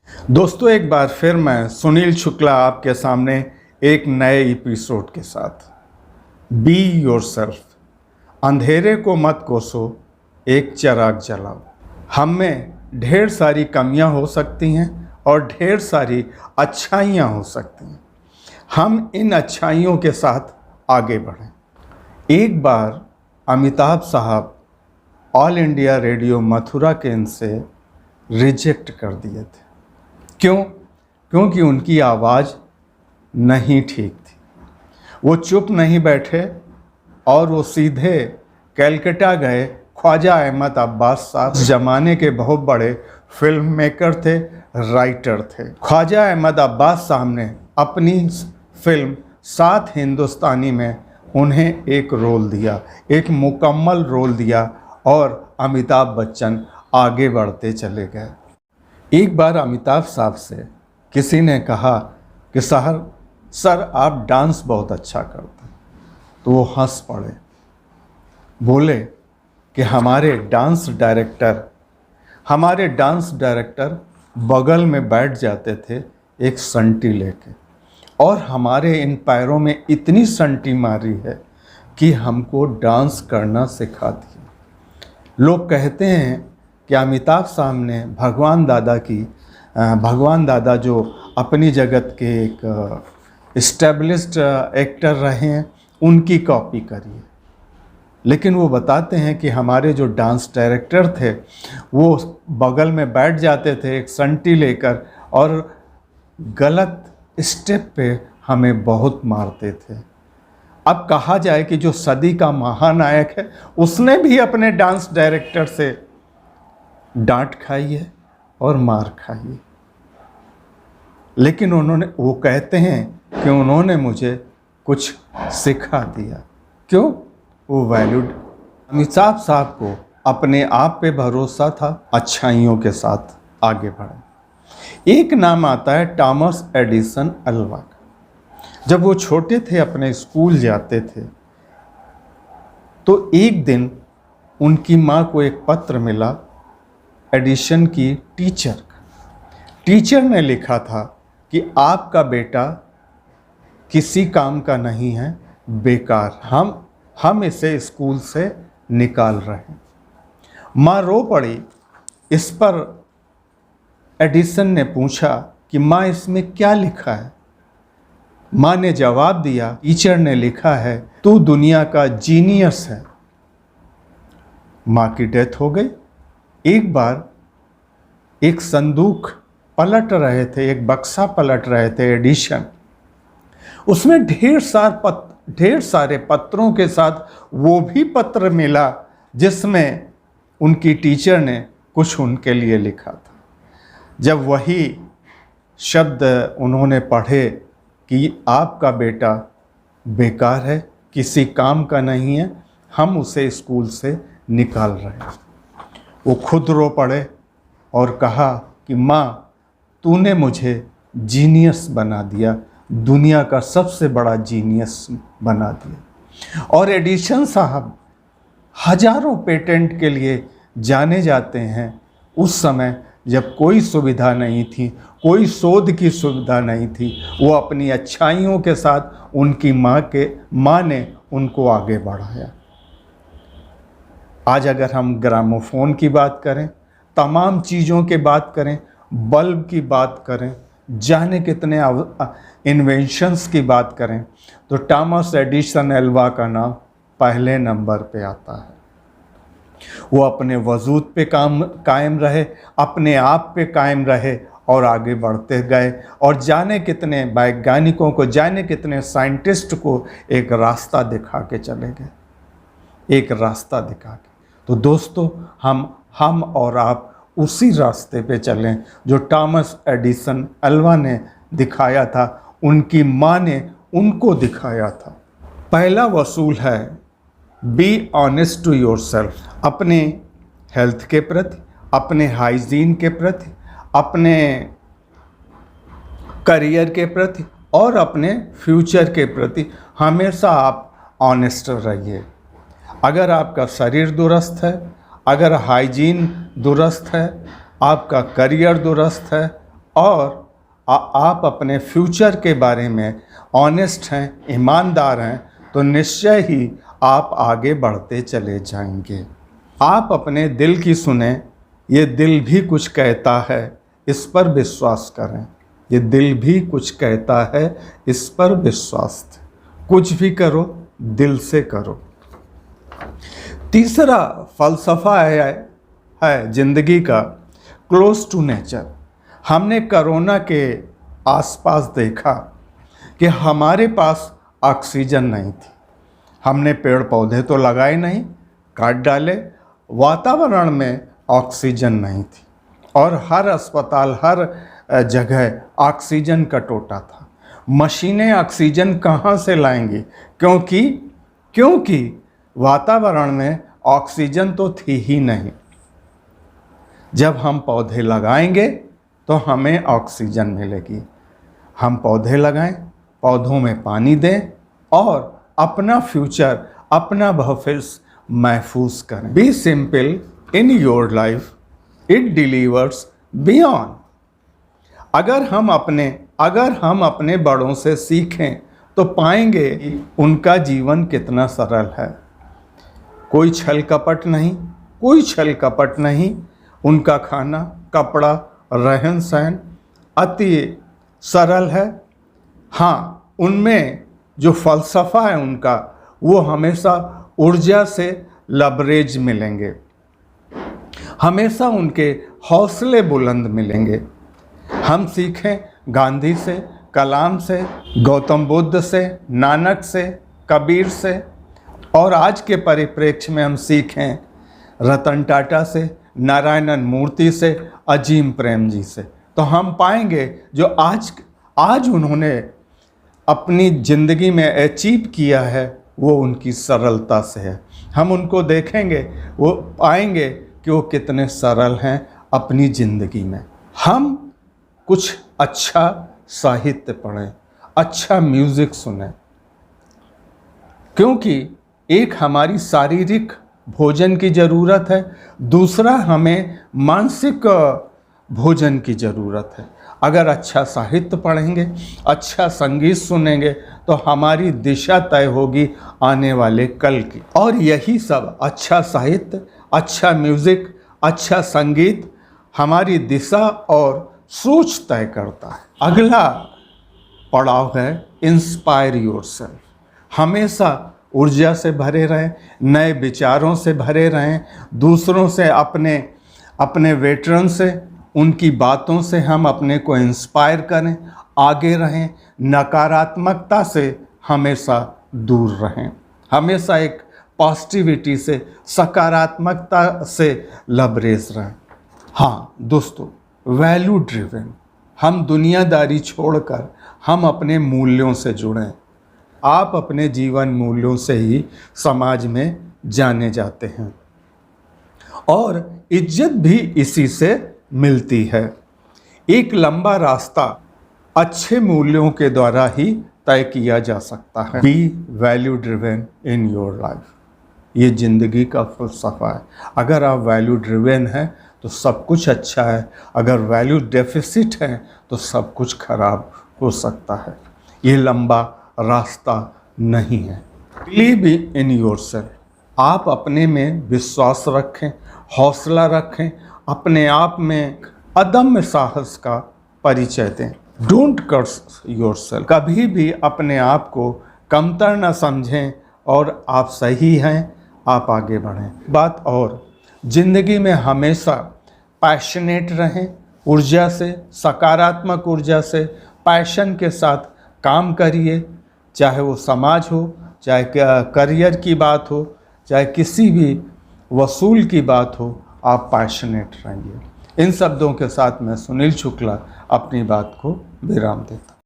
दोस्तों, एक बार फिर मैं सुनील शुक्ला आपके सामने एक नए एपिसोड के साथ। बी योरसेल्फ, अंधेरे को मत कोसो, एक चिराग जलाओ। हम में ढेर सारी कमियां हो सकती हैं और ढेर सारी अच्छाइयां हो सकती हैं। हम इन अच्छाइयों के साथ आगे बढ़ें। एक बार अमिताभ साहब ऑल इंडिया रेडियो मथुरा केंद्र से रिजेक्ट कर दिए थे। क्यों? क्योंकि उनकी आवाज़ नहीं ठीक थी। वो चुप नहीं बैठे और वो सीधे कलकत्ता गए। ख्वाजा अहमद अब्बास साहब ज़माने के बहुत बड़े फिल्म मेकर थे, राइटर थे। ख्वाजा अहमद अब्बास साहब ने अपनी फिल्म सात हिंदुस्तानी में उन्हें एक रोल दिया, एक मुकम्मल रोल दिया और अमिताभ बच्चन आगे बढ़ते चले गए। एक बार अमिताभ साहब से किसी ने कहा कि सर आप डांस बहुत अच्छा करते हैं। तो वो हंस पड़े, बोले कि हमारे डांस डायरेक्टर बगल में बैठ जाते थे एक संटी लेके, और हमारे इन पैरों में इतनी संटी मारी है कि हमको डांस करना सिखा दी। लोग कहते हैं कि अमिताभ साहब ने भगवान दादा जो अपनी जगत के एक इस्टेब्लिश्ड एक्टर रहे हैं, उनकी कॉपी करी है। लेकिन वो बताते हैं कि हमारे जो डांस डायरेक्टर थे वो बगल में बैठ जाते थे एक संटी लेकर, और गलत स्टेप पे हमें बहुत मारते थे। अब कहा जाए कि जो सदी का महानायक है उसने भी अपने डांस डायरेक्टर से डांट खाई है और मार खाई है। लेकिन वो कहते हैं कि उन्होंने मुझे कुछ सिखा दिया। क्यों? वो वैल्यूड। अमिताभ साहब को अपने आप पे भरोसा था, अच्छाइयों के साथ आगे बढ़े। एक नाम आता है थॉमस एडिसन अल्वा का। जब वो छोटे थे, अपने स्कूल जाते थे, तो एक दिन उनकी माँ को एक पत्र मिला एडिशन की टीचर का। टीचर ने लिखा था कि आपका बेटा किसी काम का नहीं है, बेकार, हम इसे स्कूल से निकाल रहे हैं। माँ रो पड़ी। इस पर एडिसन ने पूछा कि माँ इसमें क्या लिखा है? माँ ने जवाब दिया, टीचर ने लिखा है तू दुनिया का जीनियस है। माँ की डेथ हो गई। एक बार एक संदूक पलट रहे थे, एक बक्सा पलट रहे थे एडिशन। उसमें ढेर सारे पत्रों के साथ वो भी पत्र मिला जिसमें उनकी टीचर ने कुछ उनके लिए लिखा था। जब वही शब्द उन्होंने पढ़े कि आपका बेटा बेकार है, किसी काम का नहीं है, हम उसे स्कूल से निकाल रहे हैं, वो खुद रो पड़े और कहा कि माँ तूने मुझे जीनियस बना दिया, दुनिया का सबसे बड़ा जीनियस बना दिया। और एडिसन साहब हजारों पेटेंट के लिए जाने जाते हैं। उस समय जब कोई सुविधा नहीं थी, कोई शोध की सुविधा नहीं थी, वो अपनी अच्छाइयों के साथ उनकी माँ ने उनको आगे बढ़ाया। आज अगर हम ग्रामोफोन की बात करें, तमाम चीज़ों की बात करें, बल्ब की बात करें, जाने कितने इन्वेंशंस की बात करें, तो थॉमस एडिसन अल्वा का नाम पहले नंबर पे आता है। वो अपने वजूद पे कायम रहे, अपने आप पे कायम रहे और आगे बढ़ते गए, और जाने कितने वैज्ञानिकों को, जाने कितने साइंटिस्ट को एक रास्ता दिखा के चले गए, एक रास्ता दिखा के। तो दोस्तों, हम और आप उसी रास्ते पे चलें जो थॉमस एडिसन अल्वा ने दिखाया था, उनकी माँ ने उनको दिखाया था। पहला वसूल है बी ऑनेस्ट टू योरसेल्फ। अपने हेल्थ के प्रति, अपने हाइजीन के प्रति, अपने करियर के प्रति और अपने फ्यूचर के प्रति हमेशा आप ऑनेस्ट रहिए। अगर आपका शरीर दुरुस्त है, अगर हाइजीन दुरुस्त है, आपका करियर दुरुस्त है और आप अपने फ्यूचर के बारे में ऑनेस्ट हैं, ईमानदार हैं, तो निश्चय ही आप आगे बढ़ते चले जाएंगे। आप अपने दिल की सुने, ये दिल भी कुछ कहता है, इस पर विश्वास करें। ये दिल भी कुछ कहता है, इस पर विश्वास दें। कुछ भी करो, दिल से करो। तीसरा फलसफा है जिंदगी का, क्लोज टू नेचर। हमने कोरोना के आसपास देखा कि हमारे पास ऑक्सीजन नहीं थी। हमने पेड़ पौधे तो लगाए नहीं, काट डाले, वातावरण में ऑक्सीजन नहीं थी और हर अस्पताल, हर जगह ऑक्सीजन का टोटा था। मशीनें ऑक्सीजन कहाँ से लाएंगी? क्योंकि वातावरण में ऑक्सीजन तो थी ही नहीं। जब हम पौधे लगाएंगे तो हमें ऑक्सीजन मिलेगी। हम पौधे लगाएं, पौधों में पानी दें और अपना फ्यूचर, अपना भविष्य महफूज करें। Be simple in your life, it delivers beyond. अगर हम अपने बड़ों से सीखें तो पाएंगे उनका जीवन कितना सरल है। कोई छल कपट नहीं, उनका खाना, कपड़ा, रहन सहन अति सरल है। हाँ, उनमें जो फलसफा है उनका, वो हमेशा ऊर्जा से लबरेज मिलेंगे, हमेशा उनके हौसले बुलंद मिलेंगे। हम सीखें गांधी से, कलाम से, गौतम बुद्ध से, नानक से, कबीर से, और आज के परिप्रेक्ष्य में हम सीखें रतन टाटा से, नारायणन मूर्ति से, अजीम प्रेम जी से, तो हम पाएंगे जो आज उन्होंने अपनी ज़िंदगी में अचीव किया है वो उनकी सरलता से है। हम उनको देखेंगे, वो पाएंगे कि वो कितने सरल हैं अपनी ज़िंदगी में। हम कुछ अच्छा साहित्य पढ़ें, अच्छा म्यूज़िक सुनें, क्योंकि एक हमारी शारीरिक भोजन की ज़रूरत है, दूसरा हमें मानसिक भोजन की ज़रूरत है। अगर अच्छा साहित्य पढ़ेंगे, अच्छा संगीत सुनेंगे तो हमारी दिशा तय होगी आने वाले कल की। और यही सब, अच्छा साहित्य, अच्छा म्यूज़िक, अच्छा संगीत हमारी दिशा और सोच तय करता है। अगला पड़ाव है इंस्पायर योरसेल्फ। हमेशा ऊर्जा से भरे रहें, नए विचारों से भरे रहें, दूसरों से, अपने वेटरन से, उनकी बातों से हम अपने को इंस्पायर करें, आगे रहें, नकारात्मकता से हमेशा दूर रहें, हमेशा एक पॉजिटिविटी से, सकारात्मकता से लबरेज रहें। हाँ दोस्तों, वैल्यू ड्रिवन, हम दुनियादारी छोड़कर हम अपने मूल्यों से जुड़ें। आप अपने जीवन मूल्यों से ही समाज में जाने जाते हैं और इज्जत भी इसी से मिलती है। एक लंबा रास्ता अच्छे मूल्यों के द्वारा ही तय किया जा सकता है। Be value driven in your life, ये ज़िंदगी का फलसफा है। अगर आप वैल्यू ड्रिवन हैं तो सब कुछ अच्छा है, अगर वैल्यू डेफिसिट है तो सब कुछ खराब हो सकता है। ये लंबा रास्ता नहीं है। बिलीव इन योरसेल्फ, आप अपने में विश्वास रखें, हौसला रखें, अपने आप में अदम्य साहस का परिचय दें। डोंट कर्स योरसेल्फ, कभी भी अपने आप को कमतर न समझें और आप सही हैं, आप आगे बढ़ें। बात और, ज़िंदगी में हमेशा पैशनेट रहें, ऊर्जा से, सकारात्मक ऊर्जा से, पैशन के साथ काम करिए, चाहे वो समाज हो, चाहे करियर की बात हो, चाहे किसी भी वसूल की बात हो, आप पैशनेट रहेंगे। इन शब्दों के साथ मैं सुनील शुक्ला अपनी बात को विराम देता हूँ।